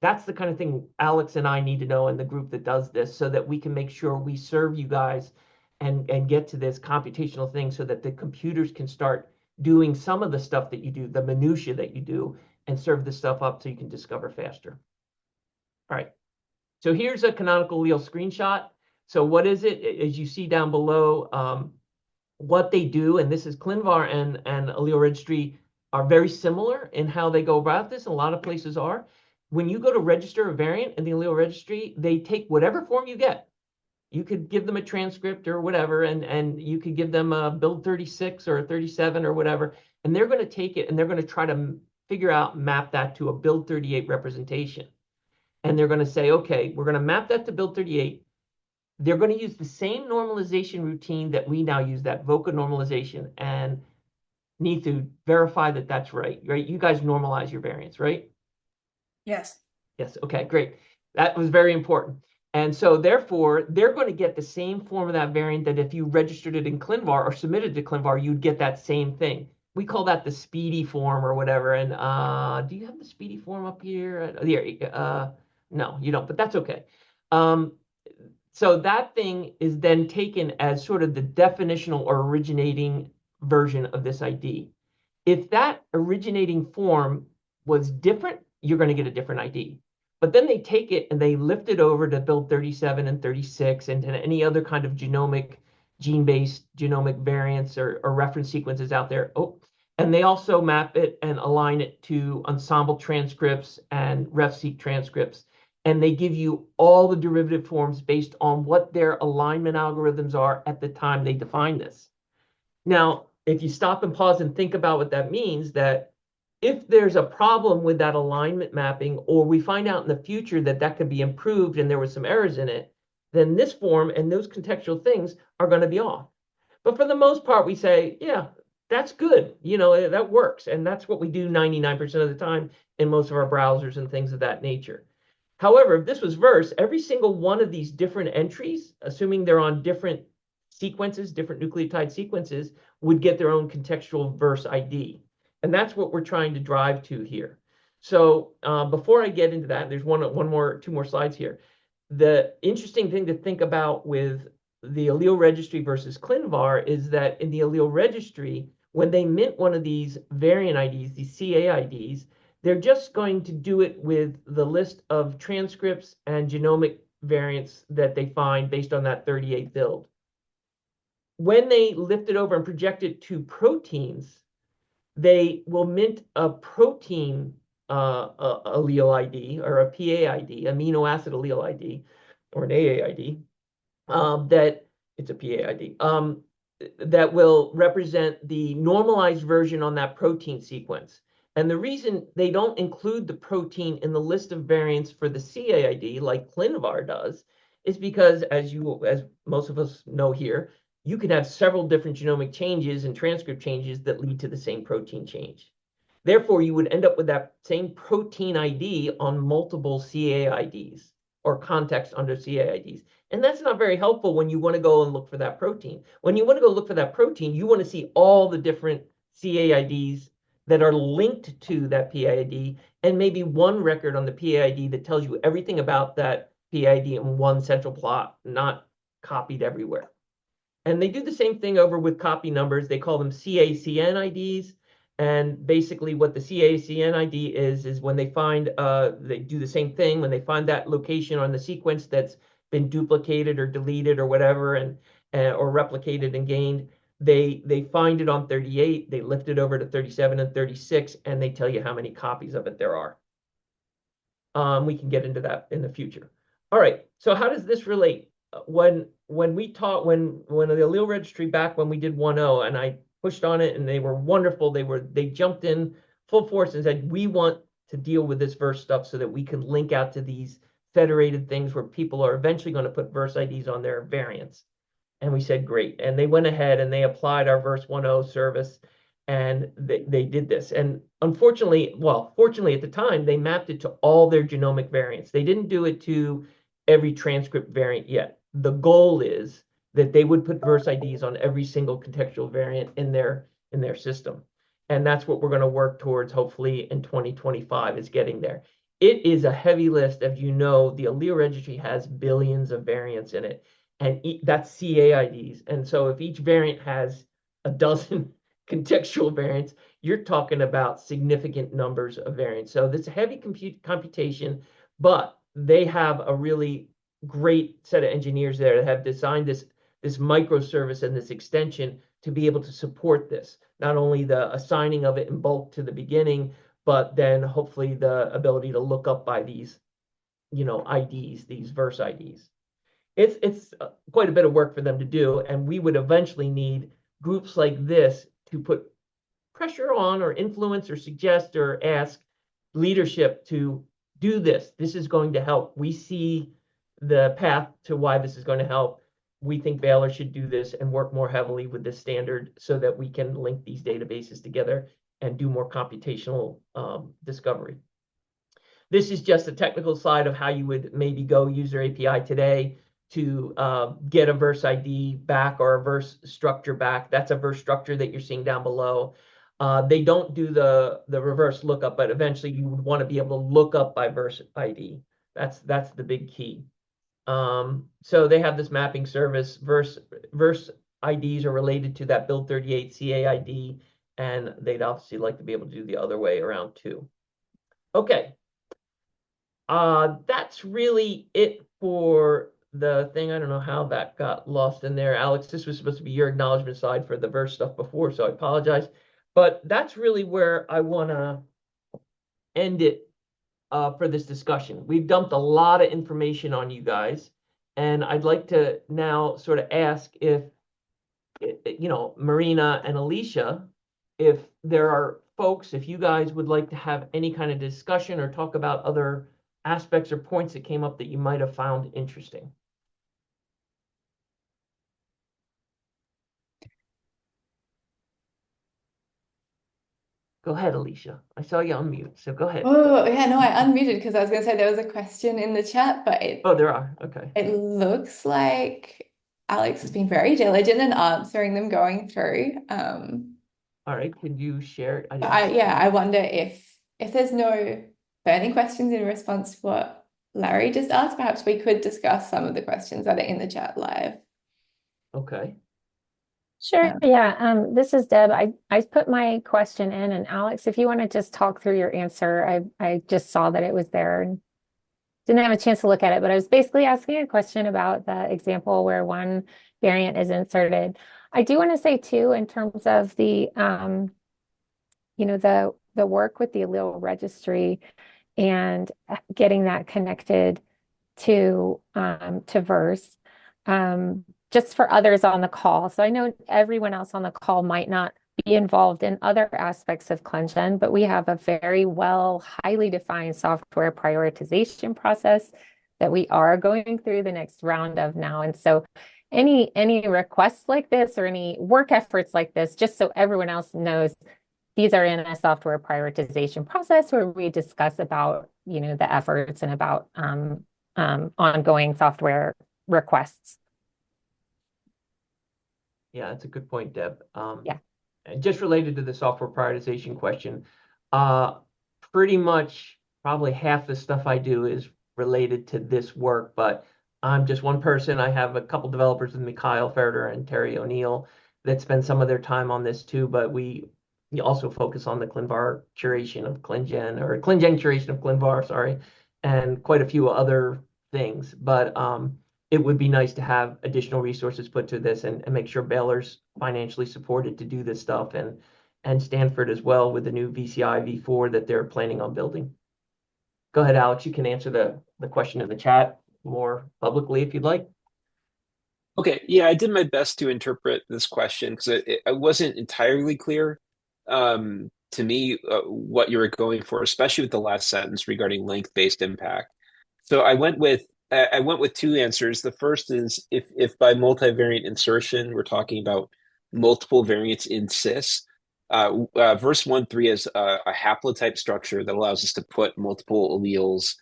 S2: That's the kind of thing Alex and I need to know in the group that does this, so that we can make sure we serve you guys and get to this computational thing, so that the computers can start doing some of the stuff that you do, the minutia that you do, and serve this stuff up so you can discover faster. All right. So here's a canonical allele screenshot. So what is it? As you see down below, what they do, and this is ClinVar and allele registry are very similar in how they go about this. A lot of places are. When you go to register a variant in the allele registry, they take whatever form you get. You could give them a transcript or whatever, and you could give them a build 36 or a 37 or whatever, and they're going to take it and they're going to try to figure out, map that to a build 38 representation. And they're going to say, okay, we're going to map that to build 38. They're going to use the same normalization routine that we now use, that VOCA normalization, and need to verify that that's right. You guys normalize your variants, right?
S5: Yes.
S2: Yes. Okay, great. That was very important. And so therefore, they're going to get the same form of that variant that if you registered it in ClinVar or submitted to ClinVar, you'd get that same thing. We call that the speedy form or whatever. And do you have the speedy form up here? Here. No, you don't, but that's okay. So that thing is then taken as sort of the definitional or originating version of this ID. If that originating form was different, you're going to get a different ID. But then they take it and they lift it over to build 37 and 36 and any other kind of gene-based genomic variants or reference sequences out there. Oh, and they also map it and align it to ensemble transcripts and RefSeq transcripts. And they give you all the derivative forms based on what their alignment algorithms are at the time they define this. Now, if you stop and pause and think about what that means, that if there's a problem with that alignment mapping, or we find out in the future that that could be improved and there was some errors in it, then this form and those contextual things are going to be off. But for the most part, we say, yeah, that's good. That works. And that's what we do 99% of the time in most of our browsers and things of that nature. However, if this was verse, every single one of these different entries, assuming they're on different sequences, different nucleotide sequences, would get their own contextual verse ID. And that's what we're trying to drive to here. So before I get into that, there's two more slides here. The interesting thing to think about with the allele registry versus ClinVar is that in the allele registry, when they mint one of these variant IDs, these CA IDs, they're just going to do it with the list of transcripts and genomic variants that they find based on that 38 build. When they lift it over and project it to proteins, they will mint a protein allele ID or a PA ID, amino acid allele ID, or an AA ID, that it's a PA ID, that will represent the normalized version on that protein sequence. And the reason they don't include the protein in the list of variants for the CAID like ClinVar does is because, as most of us know here, you can have several different genomic changes and transcript changes that lead to the same protein change. Therefore, you would end up with that same protein ID on multiple CAIDs or context under CAIDs. And that's not very helpful when you want to go and look for that protein. When you want to go look for that protein, you want to see all the different CAIDs that are linked to that PID and maybe one record on the PID that tells you everything about that PID in one central plot, not copied everywhere. And they do the same thing over with copy numbers. They call them CACN IDs. And basically what the CACN ID is when they find, they do the same thing. When they find that location on the sequence that's been duplicated or deleted or whatever, or replicated and gained, they find it on 38, they lift it over to 37 and 36, and they tell you how many copies of it there are. We can get into that in the future. All right, so how does this relate? When the allele registry back when we did 1.0 and I pushed on it and they were wonderful, they jumped in full force and said, we want to deal with this verse stuff so that we can link out to these federated things where people are eventually going to put verse IDs on their variants. And we said, great. And they went ahead and they applied our verse 1.0 service and they did this. And fortunately at the time, they mapped it to all their genomic variants. They didn't do it to every transcript variant yet. The goal is that they would put verse IDs on every single contextual variant in their system. And that's what we're going to work towards, hopefully, in 2025, is getting there. It is a heavy list. As you know, the allele registry has billions of variants in it, and that's CAIDs. And so if each variant has a dozen contextual variants, you're talking about significant numbers of variants. So this heavy computation, but they have a really great set of engineers there that have designed this microservice and this extension to be able to support this. Not only the assigning of it in bulk to the beginning, but then hopefully the ability to look up by these, IDs, these verse IDs. It's quite a bit of work for them to do, and we would eventually need groups like this to put pressure on or influence or suggest or ask leadership to do this. This is going to help. We see the path to why this is going to help. We think Baylor should do this and work more heavily with this standard so that we can link these databases together and do more computational discovery. This is just a technical side of how you would maybe go use their API today to get a verse ID back or a verse structure back. That's a verse structure that you're seeing down below. They don't do the reverse lookup, but eventually you would want to be able to look up by verse ID. That's the big key. So they have this mapping service. Verse IDs are related to that build 38 CAID, and they'd obviously like to be able to do the other way around too. Okay. That's really it for the thing. I don't know how that got lost in there. Alex, this was supposed to be your acknowledgement slide for the verse stuff before, so I apologize. But that's really where I want to end it for this discussion. We've dumped a lot of information on you guys, and I'd like to now sort of ask if, Marina and Alicia, if there are folks, if you guys would like to have any kind of discussion or talk about other aspects or points that came up that you might have found interesting. Go ahead, Alicia. I saw you on mute, so go ahead.
S1: Oh, yeah, no, I unmuted because I was going to say there was a question in the chat, but
S2: there are. Okay.
S1: It looks like Alex has been very diligent in answering them going through.
S2: All right, can you share?
S1: I wonder if there's no burning questions in response to what Larry just asked, perhaps we could discuss some of the questions that are in the chat live.
S2: Okay.
S4: Sure. Yeah. This is Deb. I put my question in, and Alex, if you want to just talk through your answer, I just saw that it was there and didn't have a chance to look at it, but I was basically asking a question about the example where one variant is inserted. I do want to say too, in terms of the the work with the allele registry and getting that connected to VERSE. Just for others on the call. So I know everyone else on the call might not be involved in other aspects of ClinGen, but we have a very well, highly defined software prioritization process that we are going through the next round of now. And so any requests like this or any work efforts like this, just so everyone else knows, these are in a software prioritization process where we discuss about, the efforts and about ongoing software requests.
S2: Yeah, that's a good point, Deb.
S4: Yeah.
S2: And just related to the software prioritization question, pretty much probably half the stuff I do is related to this work, but I'm just one person. I have a couple developers with me, Kyle Ferreter and Terry O'Neill, that spend some of their time on this too, but we also focus on the ClinVar curation of ClinGen, or ClinGen curation of ClinVar, sorry, and quite a few other things. But it would be nice to have additional resources put to this and make sure Baylor's financially supported to do this stuff, and Stanford as well with the new VCI V4 that they're planning on building. Go ahead, Alex. You can answer the question in the chat more publicly if you'd like.
S3: Okay, yeah, I did my best to interpret this question because it wasn't entirely clear to me what you were going for, especially with the last sentence regarding length-based impact. So I went with two answers. The first is if by multivariant insertion we're talking about multiple variants in cis. Verse 1.3 is a haplotype structure that allows us to put multiple alleles,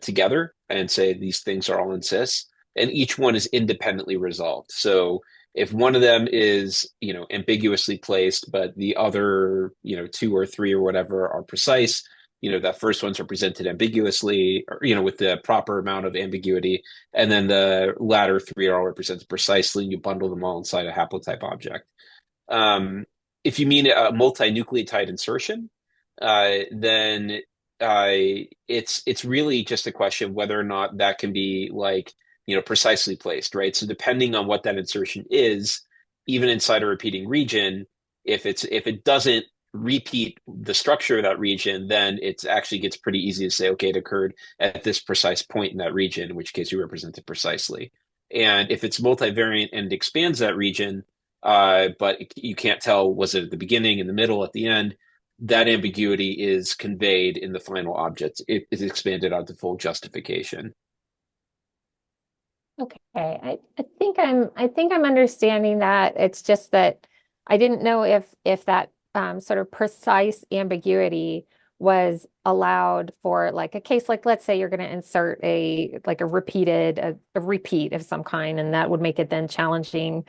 S3: together and say these things are all in cis, and each one is independently resolved. So if one of them is, ambiguously placed, but the other, two or three or whatever are precise, that first one's represented ambiguously, or, with the proper amount of ambiguity, and then the latter three are all represented precisely, and you bundle them all inside a haplotype object. If you mean a multinucleotide insertion, then it's really just a question of whether or not that can be precisely placed, right? So depending on what that insertion is, even inside a repeating region, if it doesn't repeat the structure of that region, then it actually gets pretty easy to say, okay, it occurred at this precise point in that region, in which case you represent it precisely. And if it's multivariant and expands that region, but you can't tell, was it at the beginning, in the middle, at the end, that ambiguity is conveyed in the final object. It is expanded out to full justification.
S4: Okay, I think I'm understanding that. It's just that I didn't know if that sort of precise ambiguity was allowed for like a case, like let's say you're going to insert a repeat of some kind, and that would make it then challenging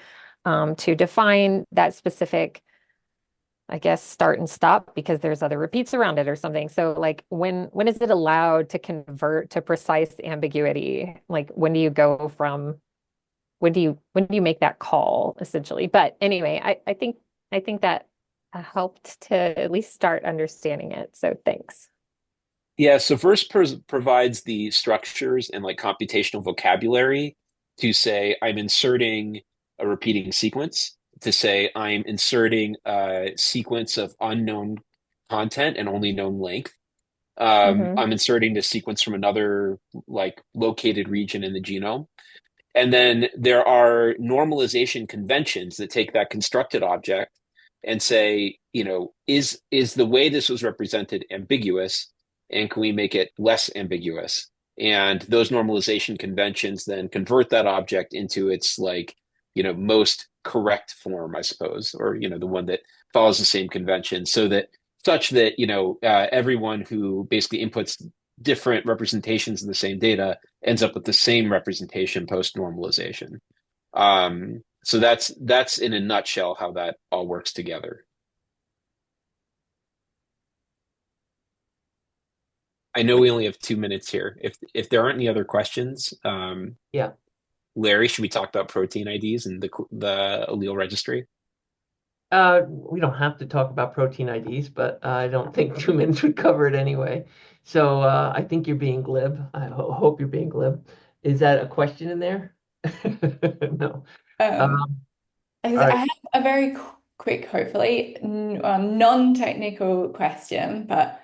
S4: to define that specific, I guess, start and stop because there's other repeats around it or something. So like when is it allowed to convert to precise ambiguity? Like when do you go from when do you make that call essentially? But anyway, I think that helped to at least start understanding it. So thanks.
S3: Yeah, so Verse provides the structures and computational vocabulary to say I'm inserting a repeating sequence, to say I'm inserting a sequence of unknown content and only known length. I'm inserting the sequence from another located region in the genome. And then there are normalization conventions that take that constructed object and say, is the way this was represented ambiguous, and can we make it less ambiguous? And those normalization conventions then convert that object into its most correct form, I suppose, or the one that follows the same convention, such that everyone who basically inputs different representations of the same data ends up with the same representation post normalization. So that's in a nutshell how that all works together. I know we only have 2 minutes here. If there aren't any other questions,
S2: Yeah.
S3: Larry, should we talk about protein IDs and the allele registry?
S2: We don't have to talk about protein IDs, but I don't think 2 minutes would cover it anyway. So I think you're being glib. I hope you're being glib. Is that a question in there? No.
S1: Um,
S2: Um,
S1: I
S2: all right.
S1: have a very quick, hopefully non-technical question, but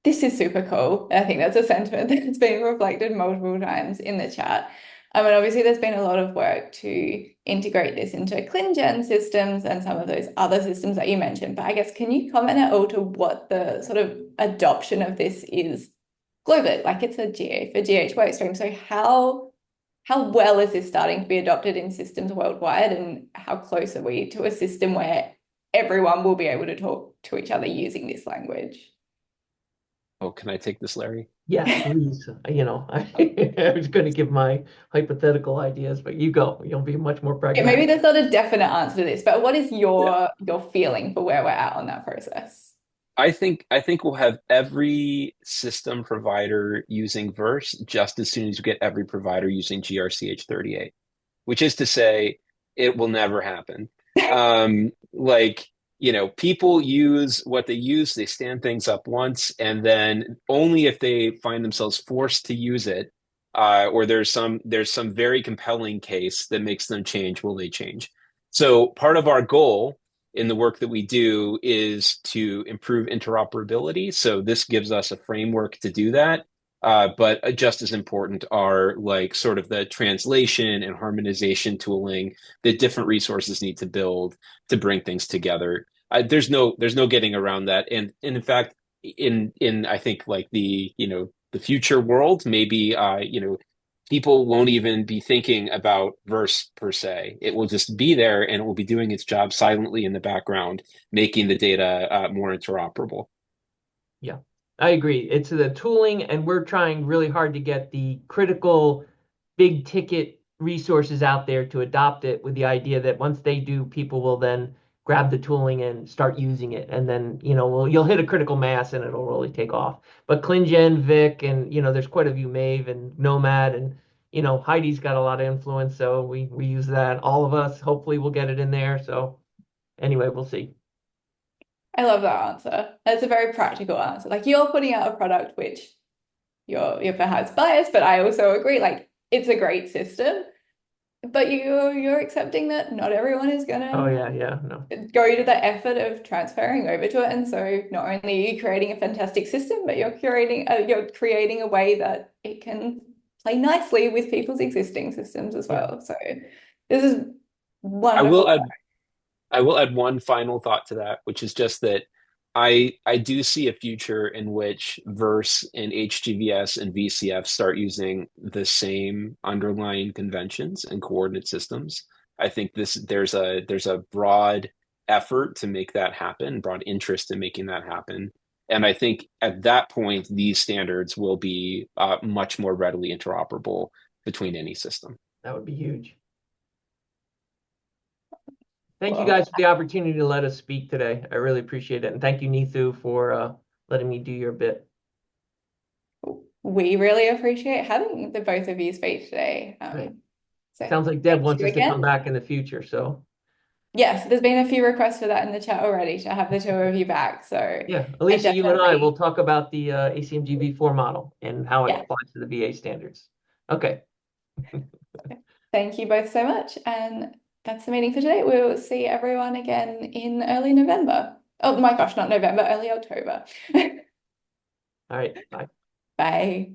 S1: this is super cool. I think that's a sentiment that's been reflected multiple times in the chat. And obviously there's been a lot of work to integrate this into ClinGen systems and some of those other systems that you mentioned. But I guess, can you comment at all to what the sort of adoption of this is globally? Like, it's a GA4GH workstream. So how well is this starting to be adopted in systems worldwide, and how close are we to a system where everyone will be able to talk to each other using this language?
S3: Oh, can I take this, Larry?
S2: Yes, please. I was going to give my hypothetical ideas, but you go. You'll be much more
S1: Yeah, maybe
S2: pragmatic.
S1: there's not a definite answer to this, but what is
S3: Yeah.
S1: your feeling for where we're at on that process?
S3: I think we'll have every system provider using Verse just as soon as you get every provider using GRCH38, which is to say, it will never happen. Like, people use what they use, they stand things up once, and then only if they find themselves forced to use it, or there's some very compelling case that makes them change, will they change. So part of our goal in the work that we do is to improve interoperability. So this gives us a framework to do that. But just as important are like sort of the translation and harmonization tooling that different resources need to build to bring things together. There's no getting around that. And in fact, in I think like the future world, maybe people won't even be thinking about verse per se. It will just be there and it will be doing its job silently in the background, making the data more interoperable.
S2: Yeah, I agree. It's the tooling, and we're trying really hard to get the critical big ticket resources out there to adopt it with the idea that once they do, people will then grab the tooling and start using it. And then, you'll hit a critical mass and it'll really take off. But ClinGen, Vic, and, there's quite a few, Mave and Nomad, and, Heidi's got a lot of influence. So we use that. All of us, hopefully we'll get it in there. So anyway, we'll see.
S1: I love that answer. That's a very practical answer. Like, you're putting out a product which you're perhaps biased, but I also agree, like, it's a great system, but you're accepting that not everyone is
S2: Oh,
S1: gonna
S2: yeah, no.
S1: go to the effort of transferring over to it. And so not only are you creating a fantastic system, but you're creating a way that it can play nicely with people's existing systems as
S2: Yeah.
S1: well. So this is
S3: I will
S1: wonderful.
S3: add I will add one final thought to that, which is just that I do see a future in which Verse and HGVS and VCF start using the same underlying conventions and coordinate systems. I think there's a broad effort to make that happen, broad interest in making that happen. And I think at that point, these standards will be much more readily interoperable between any system.
S2: That would be huge. Thank you
S1: Well,
S2: guys for the opportunity to let us speak today. I really appreciate it. And thank you, Neethu, for letting me do your bit.
S1: we really appreciate having the both of you speak today.
S2: Right.
S1: So
S2: Sounds like Deb
S1: thank
S2: wants
S1: you
S2: us to come
S1: again.
S2: back in the future. So
S1: Yes, there's been a few requests for that in the chat already to have the two of you back. So
S2: yeah,
S1: I
S2: Alicia, you and I will
S1: definitely,
S2: talk about the ACMG V4 model and how it
S1: yeah.
S2: applies to the VA standards. Okay.
S1: Thank you both so much. And that's the meeting for today. We'll see everyone again in early November. Oh my gosh, not November, early October.
S2: All right. Bye.
S1: Bye.